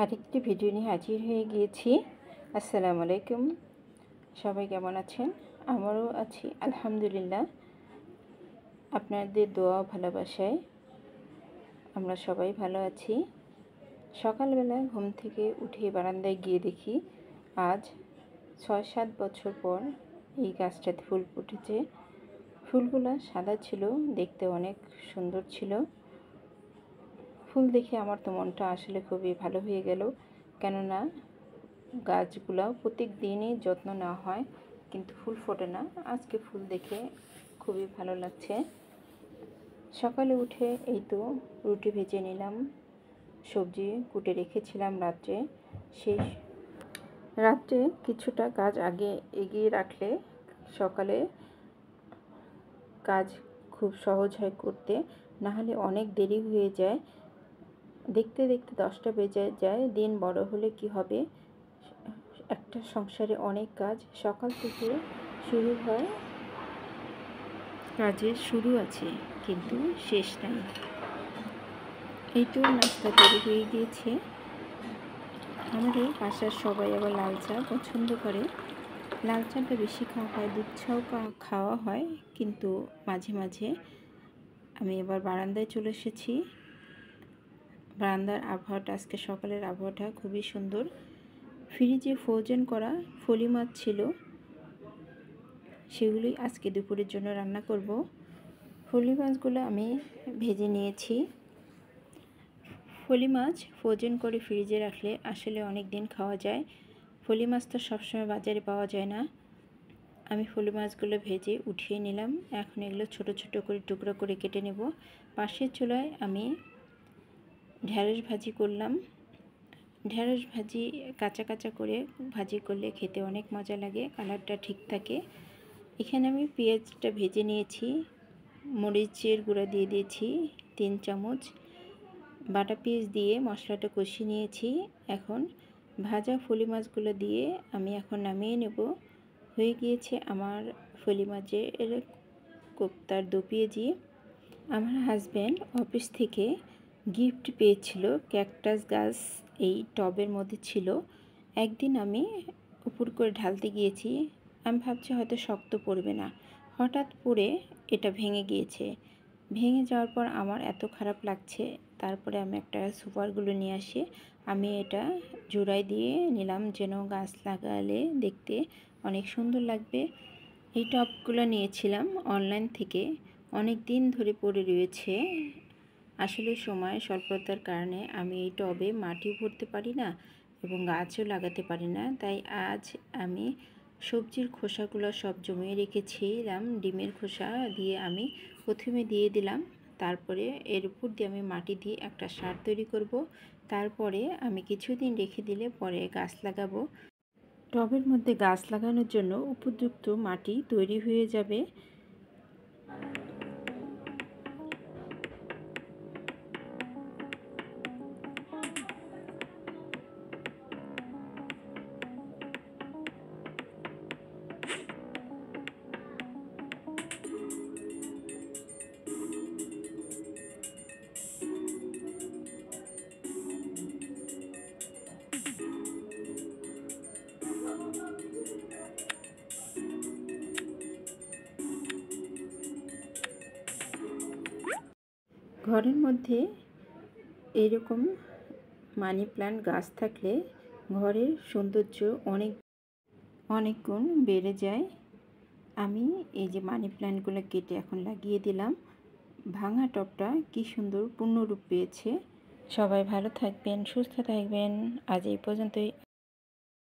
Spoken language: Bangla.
আরেকটি ভিডিও নিয়ে হাজির হয়ে গিয়েছি। আসসালামু আলাইকুম। সবাই কেমন আছেন? আমারও আছি আলহামদুলিল্লাহ। আপনাদের দোয়া ভালোবাসায় আমরা সবাই ভালো আছি। সকালবেলা ঘুম থেকে উঠে বারান্দায় গিয়ে দেখি আজ ৬-৭ বছর পর এই গাছটাতে ফুল ফুটেছে। ফুলগুলো সাদা ছিল, দেখতে অনেক সুন্দর ছিল। ফুল দেখে আমার তো মনটা আসলে খুবই ভালো হয়ে গেল, কেননা গাছগুলো প্রত্যেক দিনই যত্ন নেওয়া হয় কিন্তু ফুল ফোটে না। আজকে ফুল দেখে খুবই ভালো লাগছে। সকালে উঠে এই তো রুটি ভেজে নিলাম, সবজি কুটে রেখেছিলাম রাত্রে। সেই রাত্রে কিছুটা কাজ আগে এগিয়ে রাখলে সকালে কাজ খুব সহজ হয় করতে, না হলে অনেক দেরি হয়ে যায়। দেখতে দেখতে 10টা বেজে যায়। দিন বড় হলে কি হবে, একটা সংসারে অনেক কাজ সকাল থেকে শুরু হয়, কাজের শুরু আছে কিন্তু শেষ নাই। এই তো নাস্তা তৈরি হয়ে গিয়েছে। আমাদের বাসার সবাই আবার লাল চা পছন্দ করে। লাল চাটা বেশি খাওয়া হয়, দুধ চাও খাওয়া হয়, কিন্তু মাঝে মাঝে। আমি এবার বারান্দায় চলে এসেছি। বারান্দার আবহাওয়াটা, আজকে সকালের আবহাওয়াটা খুবই সুন্দর। ফ্রিজে ফ্রোজেন করা ফলি মাছ ছিল, সেগুলোই আজকে দুপুরের জন্য রান্না করব। ফলি মাছগুলো আমি ভেজে নিয়েছি। ফলি মাছ ফ্রোজেন করে ফ্রিজে রাখলে আসলে অনেক দিন খাওয়া যায়। ফলি মাছ তো সবসময় বাজারে পাওয়া যায় না। আমি ফলি মাছগুলো ভেজে উঠিয়ে নিলাম। এখন এগুলো ছোট ছোট করে টুকরো করে কেটে নেব। পাশের চুলায় আমি ঢেঁড়স ভাজি করলাম। ঢেঁড়স ভাজি কাঁচা কাঁচা করে ভাজি করলে খেতে অনেক মজা লাগে, কালারটা ঠিক থাকে। এখানে আমি পেঁয়াজটা ভেজে নিয়েছি, মরিচের গুঁড়া দিয়ে দিয়েছি 3 চামচ, বাটা পেঁয়াজ দিয়ে মশলাটা কষিয়ে নিয়েছি। এখন ভাজা ফলি মাছগুলো দিয়ে আমি এখন নামিয়ে নেব। হয়ে গিয়েছে আমার ফলি মাছের কোপ্তার দো পেঁয়াজি। আমার হাজব্যান্ড অফিস থেকে গিফট পেয়েছিল, ক্যাকটাস গাছ এই টবের মধ্যে ছিল। একদিন আমি উপর করে ঢালতে গিয়েছি, আমি ভাবছি হয়তো শক্ত পড়বে না, হঠাৎ পড়ে এটা ভেঙে গিয়েছে। ভেঙে যাওয়ার পর আমার এত খারাপ লাগছে। তারপরে আমি একটা সুপারগুলো নিয়ে আসি, আমি এটা জোড়ায় দিয়ে নিলাম যেন গাছ লাগালে দেখতে অনেক সুন্দর লাগবে। এই টবগুলো নিয়েছিলাম অনলাইন থেকে, অনেক দিন ধরে পড়ে রয়েছে। আসলে সময় স্বল্পতার কারণে আমি এই টবে মাটিও ভরতে পারি না এবং গাছও লাগাতে পারি না। তাই আজ আমি সবজির খোসাগুলো সব জমিয়ে রেখেছিলাম, ডিমের খোসা দিয়ে আমি প্রথমে দিয়ে দিলাম। তারপরে এর উপর দিয়ে আমি মাটি দিয়ে একটা সার তৈরি করব। তারপরে আমি কিছুদিন রেখে দিলে পরে গাছ লাগাবো। টবের মধ্যে গাছ লাগানোর জন্য উপযুক্ত মাটি তৈরি হয়ে যাবে। ঘরের মধ্যে এরকম মানি প্ল্যান্ট গাছ থাকলে ঘরের সৌন্দর্য অনেক গুণ বেড়ে যায়। আমি এই যে মানি প্ল্যান্টগুলো কেটে এখন লাগিয়ে দিলাম। ভাঙা টবটা কি সুন্দর পূর্ণরূপ পেয়েছে। সবাই ভালো থাকবেন, সুস্থ থাকবেন। আজ এই পর্যন্তই।